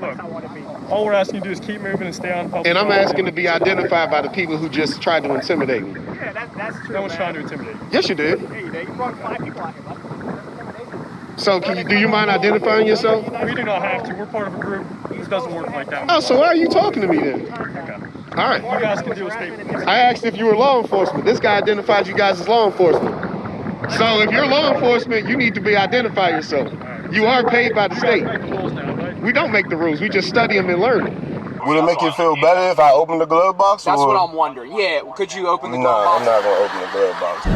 Look, all we're asking you to do is keep moving and stay on public. And I'm asking to be identified by the people who just tried to intimidate me. Yeah, that's true. No one's trying to intimidate you. Yes, you did. Yeah, you did. You brought 5 people out here, bud. So do you mind identifying yourself? We do not have to. We're part of a group. This doesn't work like that. Oh, so why are you talking to me then? Okay. All right. You guys can do a statement. I asked if you were law enforcement. This guy identified you guys as law enforcement. So if you're law enforcement, you need to be identify yourself. You are paid by the state. We don't make the rules. We just study them and learn them. Would it make you feel better if I opened the glove box? That's what I'm wondering. Yeah, could you open the glove box? No, I'm not going to open the glove box. I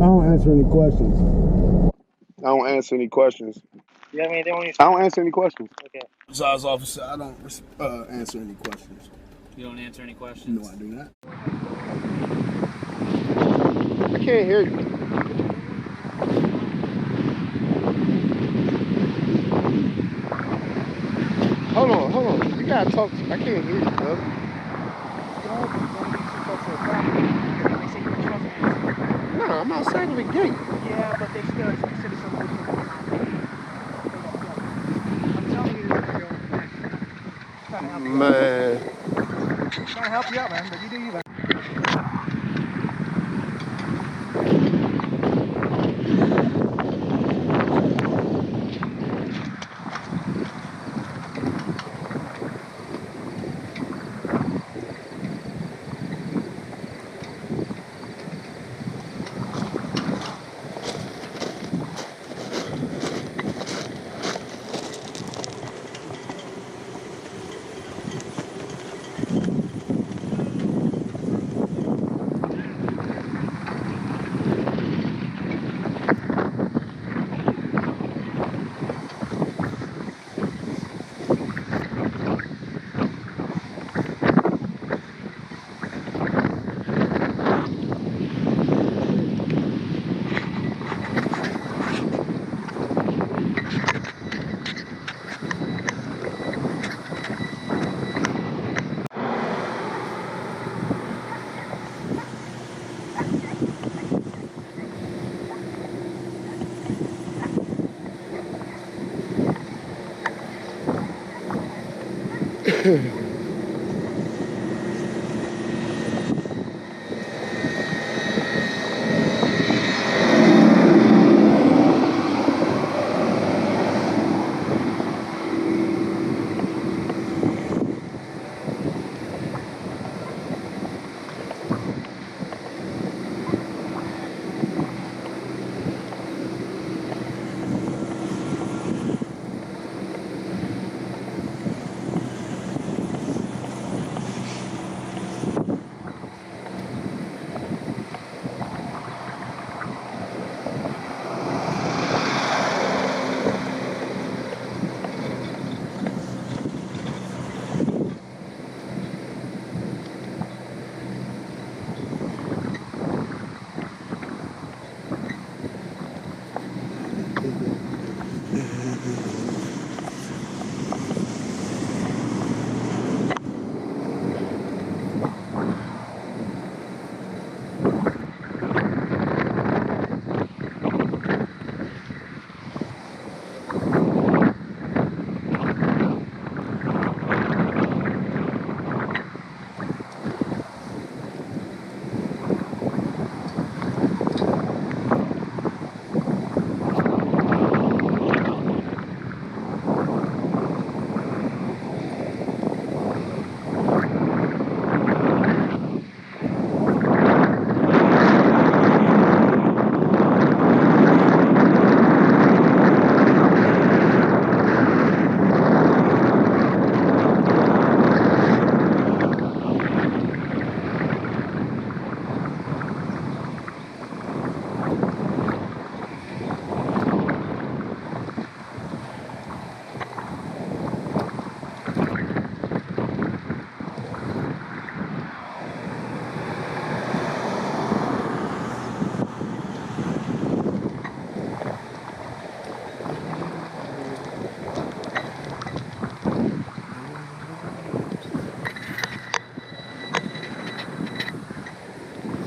don't answer any questions. I don't answer any questions. You have anything on your... I don't answer any questions. Okay. Besides, officer, I don't answer any questions. You don't answer any questions? No, I do not. I can't hear you. Hold on. You gotta talk. I can't hear you, bro. No, I'm outside of the gate. Yeah, but they still consider some I'm telling you, Man. trying to help you out, man, but you do you, man.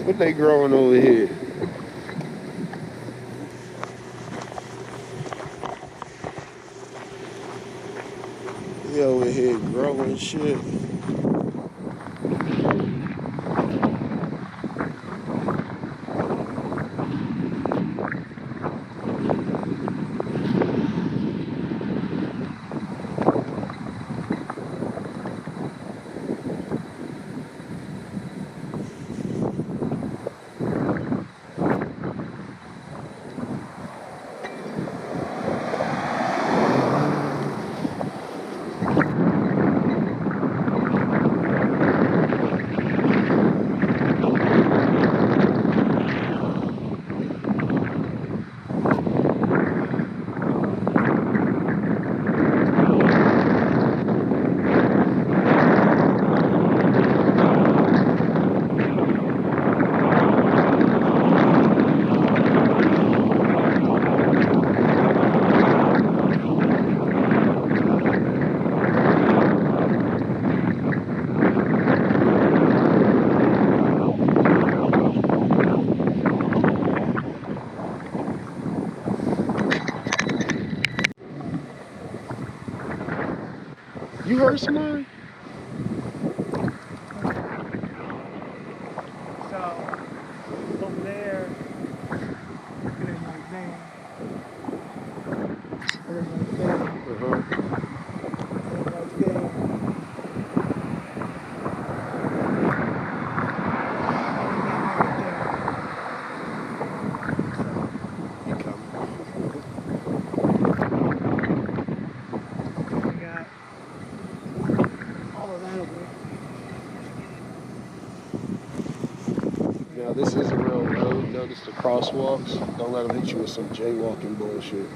What they growing over here? Yeah, over here growing shit. You heard somebody? So, over there, there's my van. There's my van. There's my van. Now this is a real road. Notice the crosswalks. Don't let them hit you with some jaywalking bullshit.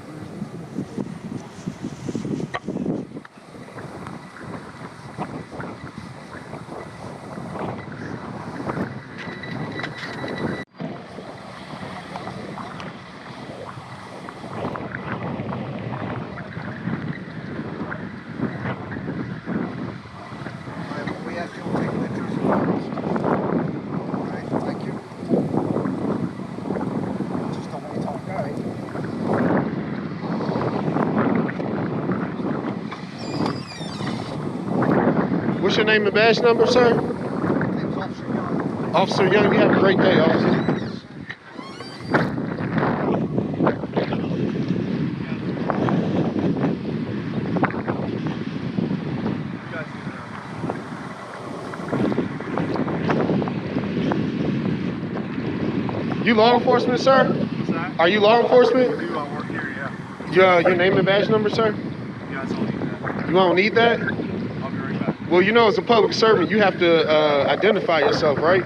What's your name and badge number, sir? Officer Young, you have a great day, officer. You law enforcement, sir? What's that? Are you law enforcement? I do. I work here, yeah. Your name and badge number, sir? Yeah, I don't need that. You don't need that? I'll be right back. Well, you know, as a public servant, you have to identify yourself, right?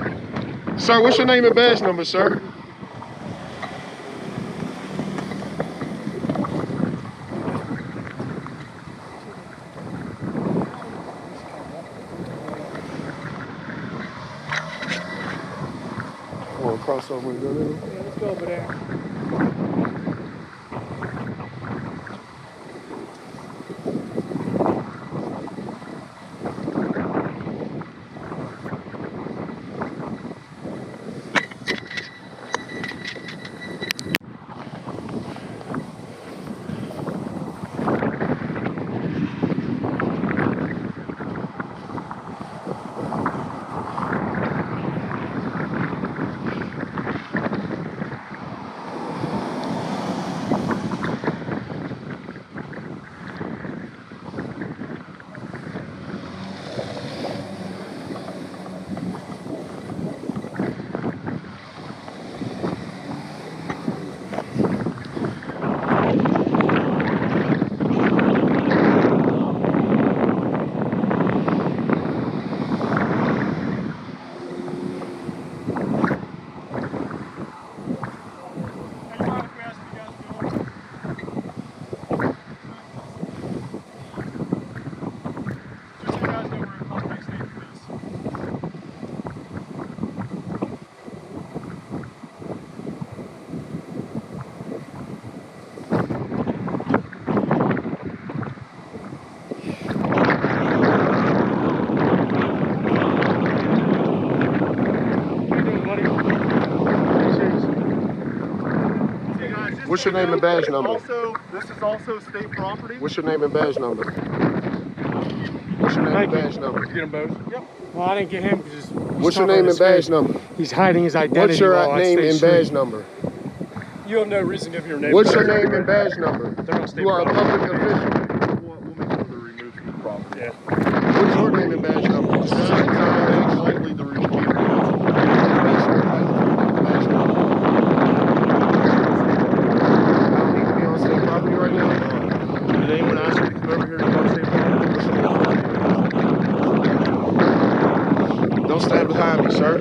Sir, what's your name and badge number, sir? Want to cross over and go there? Yeah, let's go over there. What's your name and badge number? This is also state property. What's your name and badge number? and badge number. Get them both? Yep. Well, I didn't get him because What's your name and badge number? He's hiding his identity. What's your name and badge number? You have no reason to give your name. What's your name and badge number? You are a public official. We'll make sure they're removed from the property. Yeah. What's your name and badge number? Slightly the removal. Property right now? Did anyone ask you to come over here to go state property? Don't stand behind me, sir.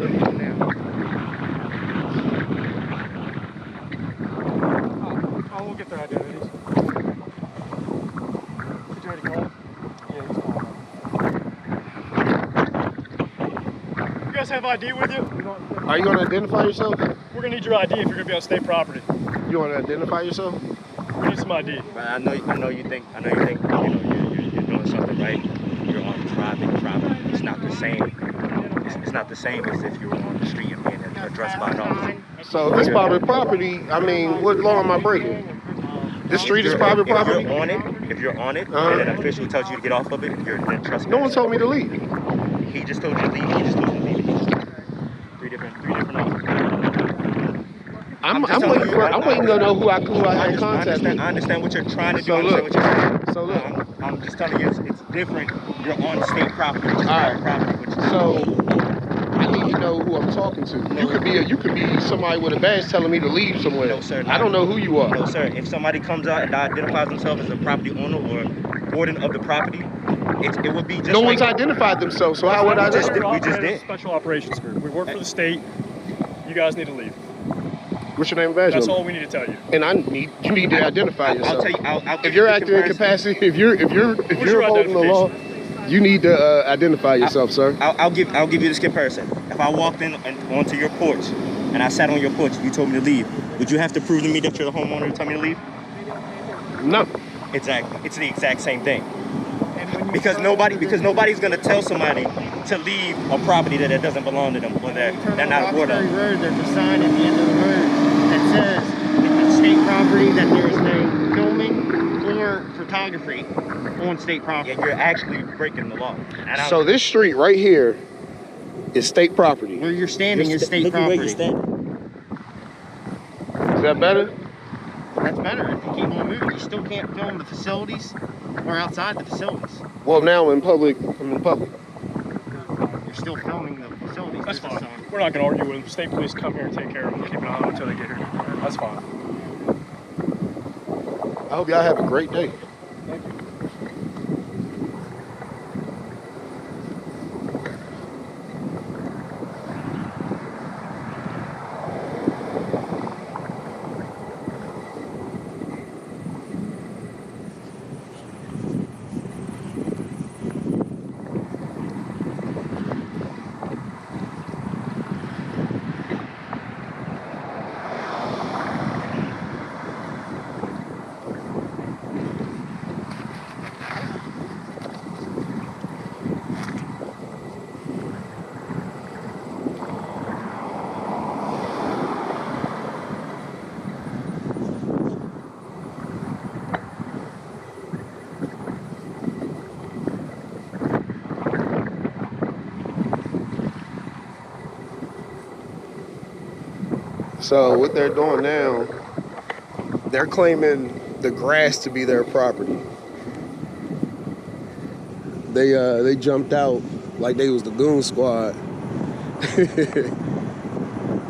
Oh, we'll get their identities. Did you already call him? Yeah, he's calling. You guys have ID with you? Are you going to identify yourself? We're going to need your ID if you're going to be on state property. You want to identify yourself? We need some ID. I know you think you're doing something right. You're on private property. It's not the same. It's not the same as if you were on the street and being addressed by an officer. So this private property, I mean, what law am I breaking? This street is private property? If you're on it, and an official tells you to get off of it, you're then trespassing. No one told me to leave. He just told you to leave. He just told you to leave. Three different officers. I'm waiting to know who I can contact. I understand what you're trying to do. I'm just telling you, it's different. You're on state property. All right. Property, so I need to know who I'm talking to. You could be somebody with a badge telling me to leave somewhere. No, sir. I don't know who you are. No, sir. If somebody comes out and identifies themselves as a property owner or warden of the property, it would be just. No one's identified themselves, so how would I? We just did. Special operations group. We work for the state. You guys need to leave. What's your name and badge number? That's all we need to tell you. And you need to identify yourself. I'll tell you. I'll if you're acting in capacity, if you're holding the law, you need to identify yourself, sir. I'll give you this comparison. If I walked in onto your porch and I sat on your porch, you told me to leave. Would you have to prove to me that you're the homeowner to tell me to leave? No. Exactly. It's the exact same thing. Because nobody's gonna tell somebody to leave a property that doesn't belong to them or they're not a warden. Road, there's a sign at the end of the road that says if it's state property that there is no filming or photography on state property. Yeah, you're actually breaking the law. So this street right here is state property. Where you're standing is state property. Is that better? That's better. If you keep on moving, you still can't film the facilities or outside the facilities. Well, now I'm in public. You're still filming the facilities. That's fine. We're not going to argue with them. State police come here and take care of them. Keep an eye on them until they get here. That's fine. I hope y'all have a great day. Thank you. So what they're doing now, they're claiming the grass to be their property. They jumped out like they was the goon squad.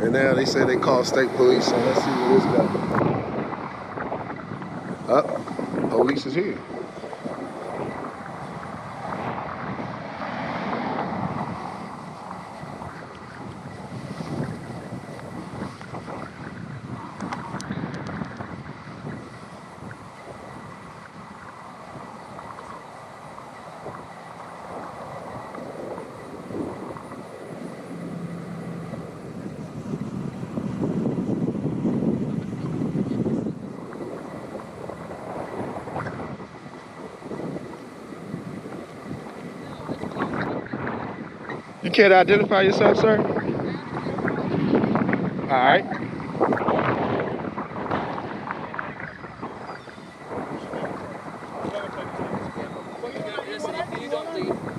And now they say they call state police, so let's see what this guy. Police is here. You can't identify yourself, sir? All right.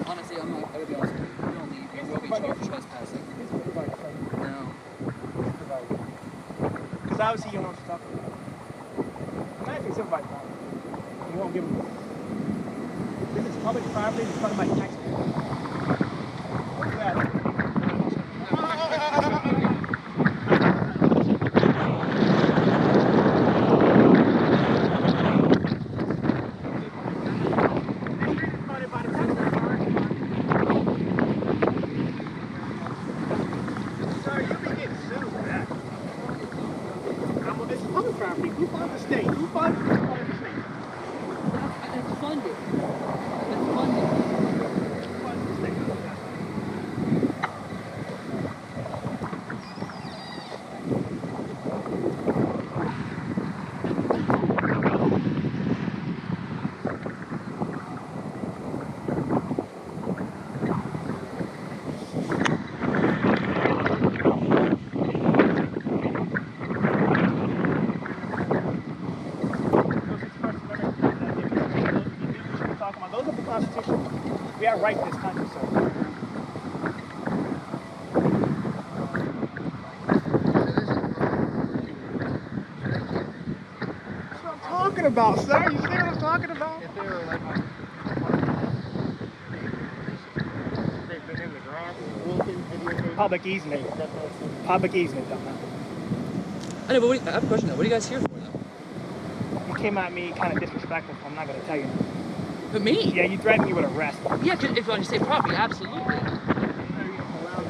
honestly, I'm not. I gotta be honest with you. If you don't leave, you will be charged for trespassing. No. Because obviously you know what you're talking about. I think supervised property. You won't give them. This is public property. It's talking about taxpayers. What's that? Who funds the state? Who funds the state? It's funded. It's funded. Who funds the state? Those are the Constitution. We have rights in this country, so. That's what I'm talking about, sir. You see what I'm talking about? If they were like they've been in the grass, walking, videotaping. Public easement. Public easement, dumbass. I know, but I have a question though. What are you guys here for though? You came at me kind of disrespectful, so I'm not going to tell you. But me? Yeah, you threatened me with arrest. Yeah, if you want to say property, absolutely. I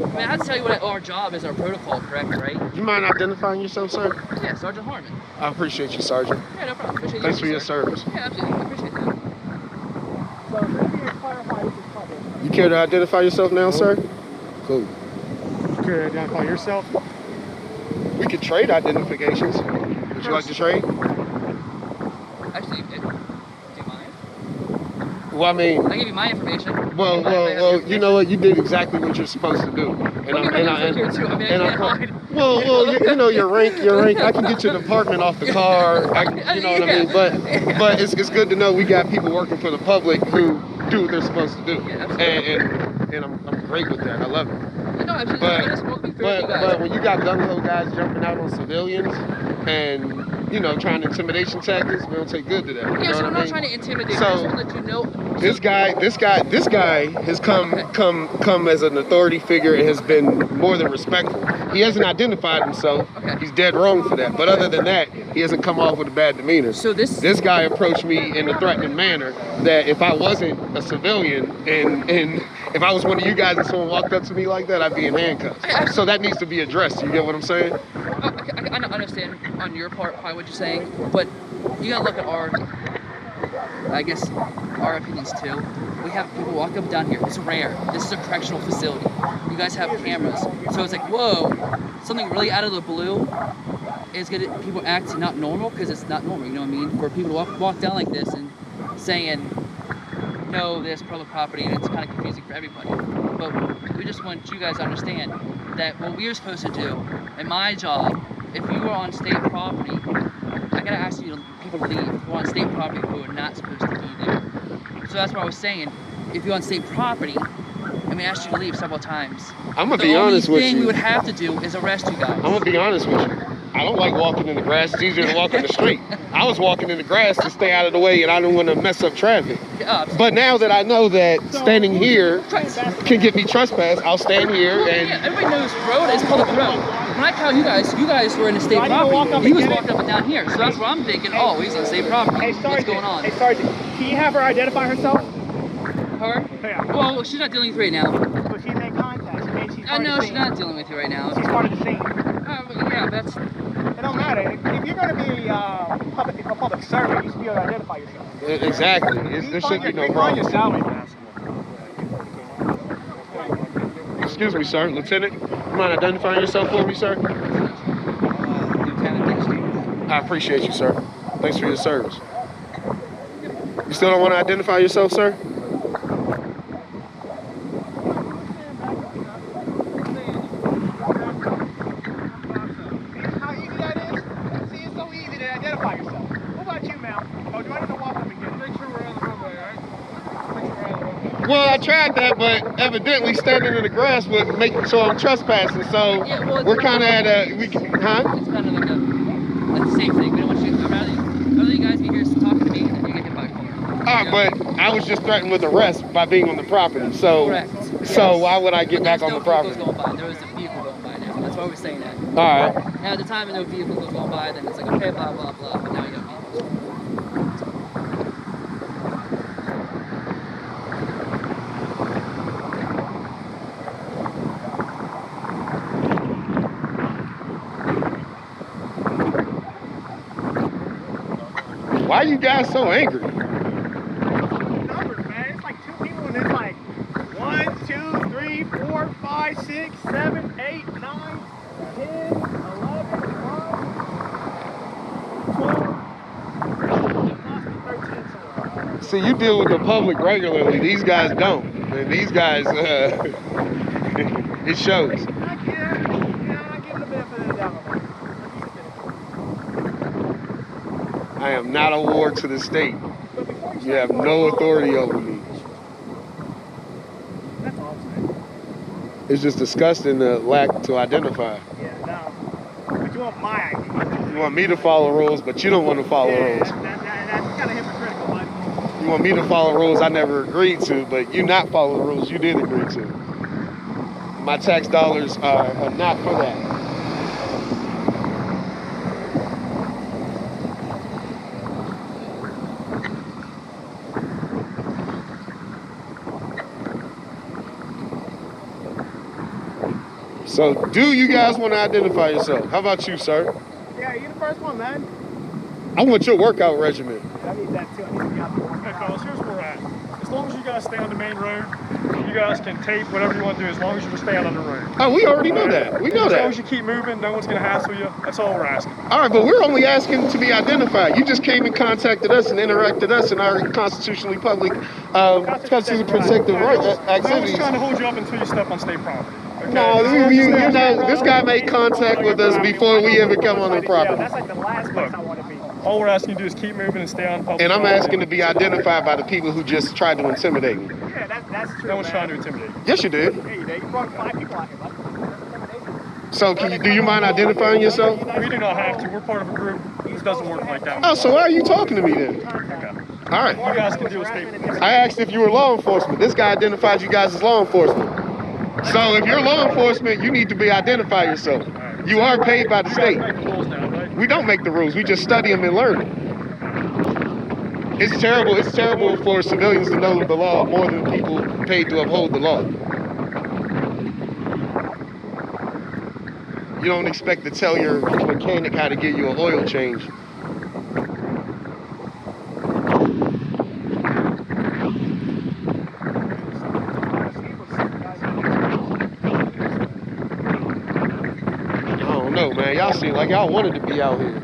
mean, I have to tell you what our job is, our protocol, correct, right? You mind identifying yourself, sir? Yeah, Sergeant Harmon. I appreciate you, Sergeant. Yeah, no problem. Appreciate Thanks you, for your sir. service. Yeah, absolutely. I appreciate that. So, let me clarify this is public. You care to identify yourself now, sir? Cool. You care to identify yourself? We could trade identifications. Would you like to trade? Actually, do you mind? Well, I mean, I give you my information. well, you know what? You did exactly what you're supposed to do. And I can't hide. Well, you know your rank. I can get your department off the car. You know what I mean? But it's good to know we got people working for the public who do what they're supposed to do. Yeah, absolutely. And I'm great with that. I love it. No, absolutely. But when you got gung-ho guys jumping out on civilians and, you know, trying intimidation tactics, we don't take good to that. You Yeah, know so what I'm I not mean? trying to intimidate. So, I just want to let you know. This guy has come as an authority figure and has been more than respectful. He hasn't identified himself. Okay. He's dead wrong for that. But other than that, he hasn't come off with a bad demeanor. So this This guy approached me in a threatening manner that if I wasn't a civilian and if I was one of you guys and someone walked up to me like that, I'd be in handcuffs. So that needs to be addressed. You get what I'm saying? I understand on your part probably what you're saying, but you gotta look at our opinions too. We have people walk up and down here. It's rare. This is a correctional facility. You guys have cameras, so it's like, whoa, something really out of the blue is gonna people act not normal because it's not normal. You know what I mean? For people to walk down like this and saying, no, this public property, and it's kind of confusing for everybody. But we just want you guys to understand that what we're supposed to do, in my job, if you are on state property, I gotta ask you people to leave. If you're on state property who are not supposed to be there. So that's what I was saying. If you're on state property, and we asked you to leave several times, I'm gonna be honest with the only thing you. we would have to do is arrest you guys. I'm gonna be honest with you. I don't like walking in the grass. It's easier to walk on the street. I was walking in the grass to stay out of the way, and I didn't want to mess up traffic. But now that I know that standing here can get me trespassed, I'll stand here and. Yeah, everybody knows road is public road. When I call you guys were in the state property. He was walking up and down here, so that's where I'm thinking. Oh, he's on state property. Hey, Sergeant. What's going on? Hey, Sergeant. Can you have her identify herself? Her? Yeah. Well, she's not dealing with you right now. But she's in contact. She means she's I part know of the she's scene. not dealing with you right now. She's part of the scene. Yeah, that's. It don't matter. If you're going to be a public servant, you should be able to identify yourself. Exactly. There should be no problem. Excuse me, sir. Lieutenant, you mind identifying yourself for me, sir? I appreciate you, sir. Thanks for your service. You still don't want to identify yourself, sir? How easy that is? See, it's so easy to identify yourself. What about you, ma'am? Oh, do I need to walk up and get it? Make sure we're on the runway, all right? Make sure we're on the runway. Well, I tried that, but evidently standing in the grass would make it so I'm trespassing. So Yeah, well, we're kind of at a, huh? It's kind of like the same thing. We don't want you. I'd rather you guys be here talking to me than you get hit by a car. But I was just threatened with arrest by being on the property. So, Correct. So why would I get back on the property? Going by. There was a vehicle going by now. That's why we're saying that. All right. Now at the time, no vehicle was going by. Then it's like okay, blah blah blah. But now you got vehicles. Why are you guys so angry? Numbers, man. It's like 2 people and it's like 1, 2, 3, 4, 5, 6, 7, 8, 9, 10, 11, 12. See, you deal with the public regularly. These guys don't. And these guys, it shows. I give the benefit of the doubt. I am not a ward to the state. You have no authority over me. That's all I'm saying. It's just disgusting the lack to identify. Yeah, no. But you want my ID. You want me to follow rules, but you don't want to follow rules. That's kind of hypocritical, buddy. You want me to follow rules I never agreed to, but you not follow the rules you did agree to. My tax dollars are not for that. So, do you guys want to identify yourself? How about you, sir? Yeah, you're the first one, man. I want your workout regimen. I need that too. I need to be out there. Okay, fellas, here's where we're at. As long as you guys stay on the main road, you guys can tape whatever you want to do as long as you just stay out on the road. Oh, we already know that. We know As long that. as you keep moving, no one's going to hassle you. That's all we're asking. All right, but we're only asking to be identified. You just came and contacted us and interacted us in our constitutionally public, constitutionally protected No one's activities. trying to hold you up until you step on state property. Okay? No, you know, this guy made contact with us before we ever come on the Yeah, property. that's like the last place I want to be. All we're asking you to do is keep moving and stay on public And I'm property. asking to be identified by the people who just tried to intimidate me. Yeah, that's true. No one's man. trying to intimidate you. Yes, you did. Yeah, you did. You brought 5 people out here, bud. So, do you mind identifying yourself? We do not have to. We're part of a group. This doesn't work like that. Oh, so why are you talking to me then? Okay. All right. You guys can deal with state police. I asked if you were law enforcement. This guy identified you guys as law enforcement. So if you're law enforcement, you need to be identify yourself. You are paid by the state. Make the rules now, right? We don't make the rules. We just study them and learn them. It's terrible. It's terrible for civilians to know the law more than people paid to uphold the law. You don't expect to tell your mechanic how to get you an oil change. I don't know, man. Y'all seem like y'all wanted to be out here.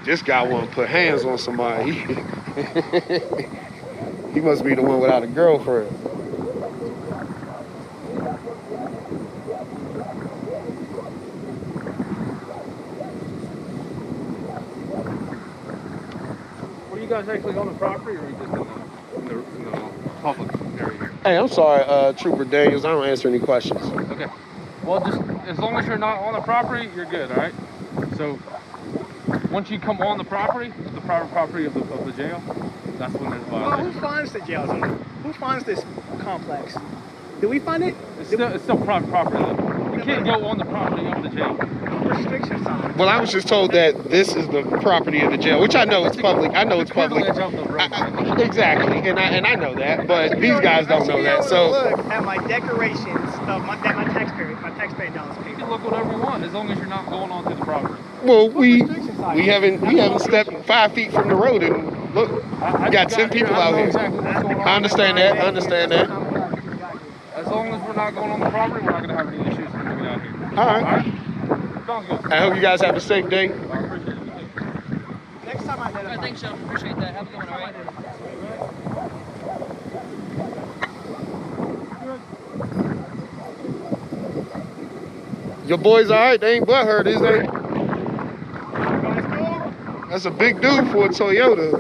This guy want to put hands on somebody. He must be the one without a girlfriend. Were you guys actually on the property, or are you just in the public area here? Hey, I'm sorry, Trooper Daniels. I don't answer any questions. Okay. Well, just as long as you're not on the property, you're good, all right? So once you come on the property of the private property of the jail, that's when there's a Well, violation. who funds the jail zone? Who funds this complex? Do we fund it? It's still private property, though. You can't go on the property of the jail. Restrictions on it. Well, I was just told that this is the property of the jail, which I know it's public. I know it's public. Privilege of the road. Exactly, and I know that, but these guys don't know that. So look at my decorations of my taxpayer dollars paid. You can look whatever you want, as long as you're not going onto the property. well, we haven't stepped 5 feet from the road, and look, we got 10 people out here. Exactly what's going on. I understand that. I understand that. As long as we're not going on the property, we're not going to have any issues when we get out here. All right. Sounds good. I hope you guys have a safe day. I appreciate it. Next time I All right, thanks, Sean. Appreciate that. Have a good one, all right? Your boys all right? They ain't butthurt, is they? That's a big dude for a Toyota.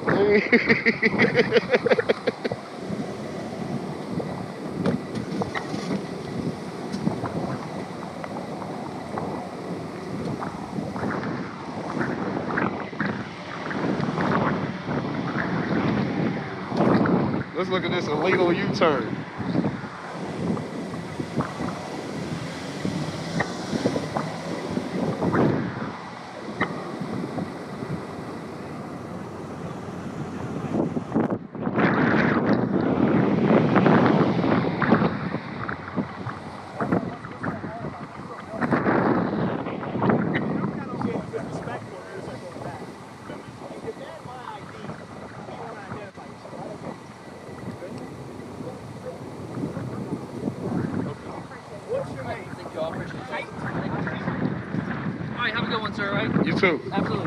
Let's look at this illegal U-turn. Alright, have a good one, sir, right? You too. Absolutely.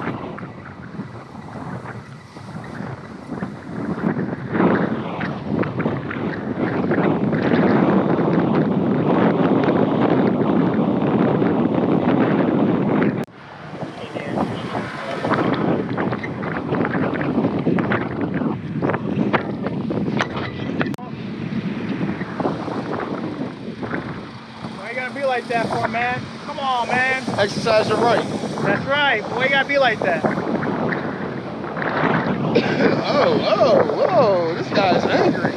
Why you gotta be like that for, man? Come on, man. Exercise your right. That's right. Why you gotta be like that? Oh, this guy's angry.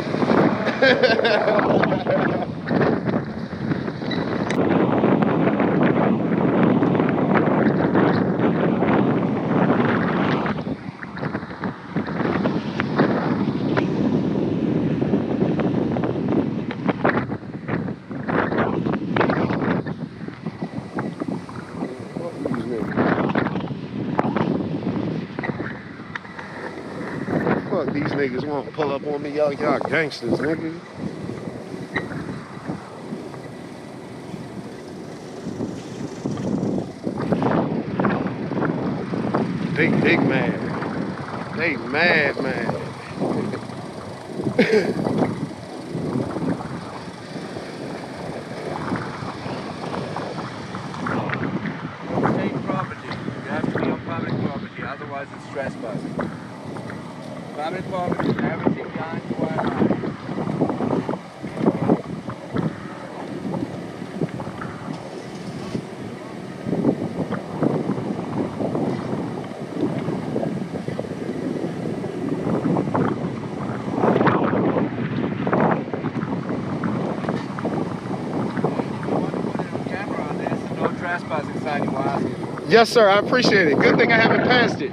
Fuck these niggas want to pull up on me, y'all gangsters, nigga. They mad. They mad. State property. You have to be on public property, otherwise it's trespassing. Public property, everything behind the wire line. Trespassing sign you were asking for. Yes, sir. I appreciate it. Good thing I haven't passed it.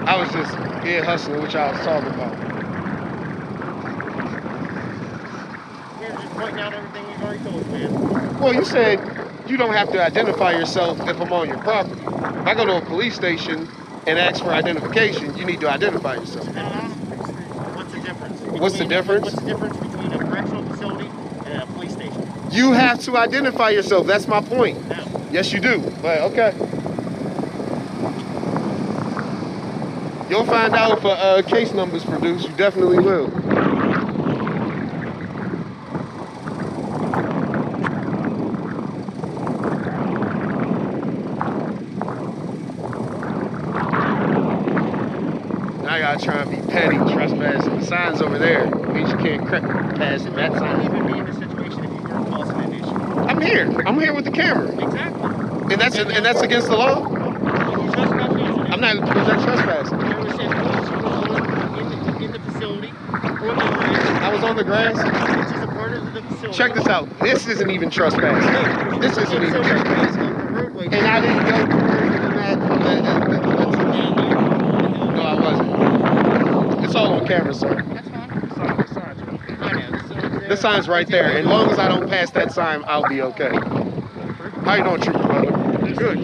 I was just here hustling, which I was talking about. We're just pointing out everything you've already told us, man. Well, you said you don't have to identify yourself if I'm on your property. If I go to a police station and ask for identification, you need to identify yourself. What's the difference? What's the difference? What's the difference between a correctional facility and a police station? You have to identify yourself. That's my point. No. Yes, you do. But okay. You'll find out if a case number's produced. You definitely will. Now I gotta try and be petty, trespassing. The sign's over there. Means you can't pass it. That sign. You wouldn't even be in this situation if you weren't causing an issue. I'm here. I'm here with the camera. Exactly. And that's against the law? You're trespassing. I'm not trespassing. You never said police. You were in the facility or the grass. I was on the grass. Which is a part of the facility. Check this out. This isn't even trespassing. This isn't even trespassing. And I didn't go further than that. No, I wasn't. It's all on camera, sir. That's fine. The sign's right there. As long as I don't pass that sign, I'll be okay. How you doing, Trooper, brother? Good.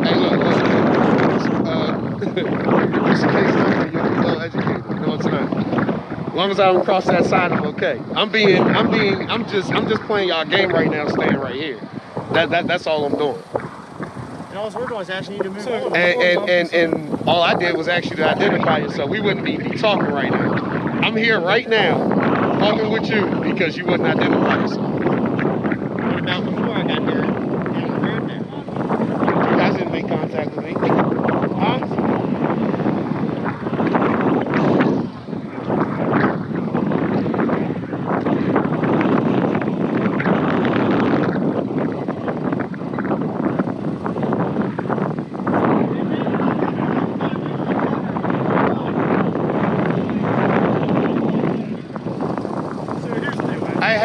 Hey, look. It's a case number. You'll be well educated. No, it's not. As long as I don't cross that sign, I'm okay. I'm just playing y'all game right now, staying right here. That's all I'm doing. And all we're doing is asking you to move on. And all I did was ask you to identify yourself. We wouldn't be talking right now. I'm here right now, talking with you because you wouldn't identify yourself. What about before I got here down the road there? You guys didn't make contact with me. Huh?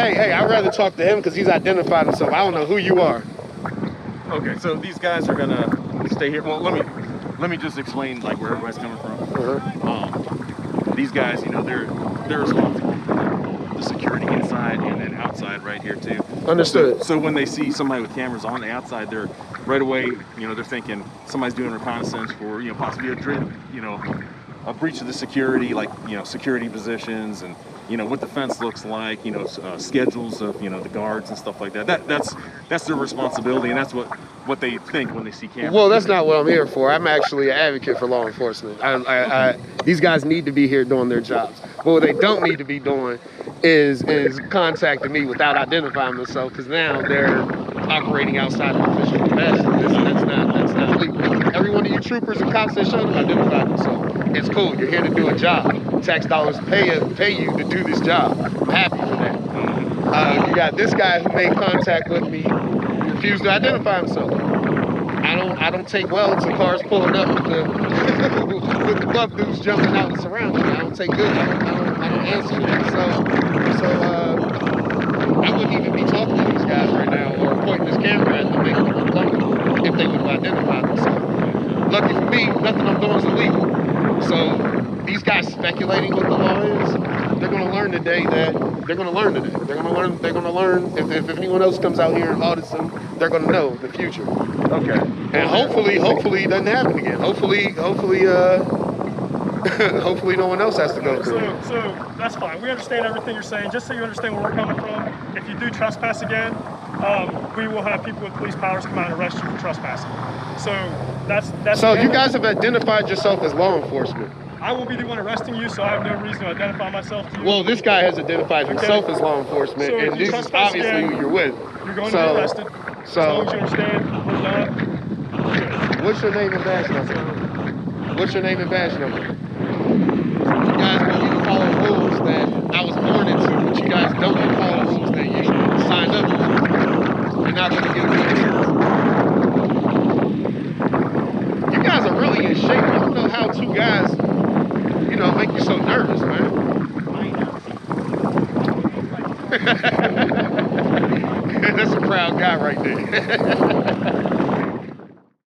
Hey, I'd rather talk to him because he's identified himself. I don't know who you are. Okay, so these guys are gonna stay here. Well, let me just explain like where everybody's coming from. These guys, you know, they're responsible for the security inside and then outside right here too. Understood. So when they see somebody with cameras on the outside, they're right away, you know, they're thinking somebody's doing reconnaissance for, you know, possibly a breach of the security, like, you know, security positions and, you know, what the fence looks like, you know, schedules of, you know, the guards and stuff like that. That's their responsibility, and that's what they think when they see cameras. Well, that's not what I'm here for. I'm actually an advocate for law enforcement. These guys need to be here doing their jobs. But what they don't need to be doing is contacting me without identifying themselves, because now they're operating outside of official capacity. That's not legal. Every one of you troopers and cops that showed up identified themselves. It's cool. You're here to do a job. Tax dollars pay you to do this job. I'm happy for that. You got this guy who made contact with me, refused to identify himself. I don't take well to cars pulling up with the buff dudes jumping out and surrounding me. I don't take good. I don't answer that. So I wouldn't even be talking to these guys right now or pointing this camera at them, making them complain if they would have identified themselves. Lucky for me, nothing I'm doing is illegal. So these guys speculating what the law is, they're going to learn today that they're going to learn today. They're going to learn if anyone else comes out here and audits them, they're going to know the future. Okay. And hopefully it doesn't happen again. Hopefully no one else has to go through it. So that's fine. We understand everything you're saying. Just so you understand where we're coming from, if you do trespass again, we will have people with police powers come out and arrest you for trespassing. So that's. So you guys have identified yourself as law enforcement. I will be the one arresting you, so I have no reason to identify myself to you. Well, this guy has identified himself as law enforcement, So and this is obviously who you're with. You're going to be arrested. As long as you understand, we're done. What's your name and badge number? What's your name and badge number? You guys want me to follow rules that I was born into, but you guys don't want to follow rules that you signed up for. You're not going to give me a chance. You guys are really in shape. I don't know how two guys, you know, make you so nervous, man. That's a proud guy right there.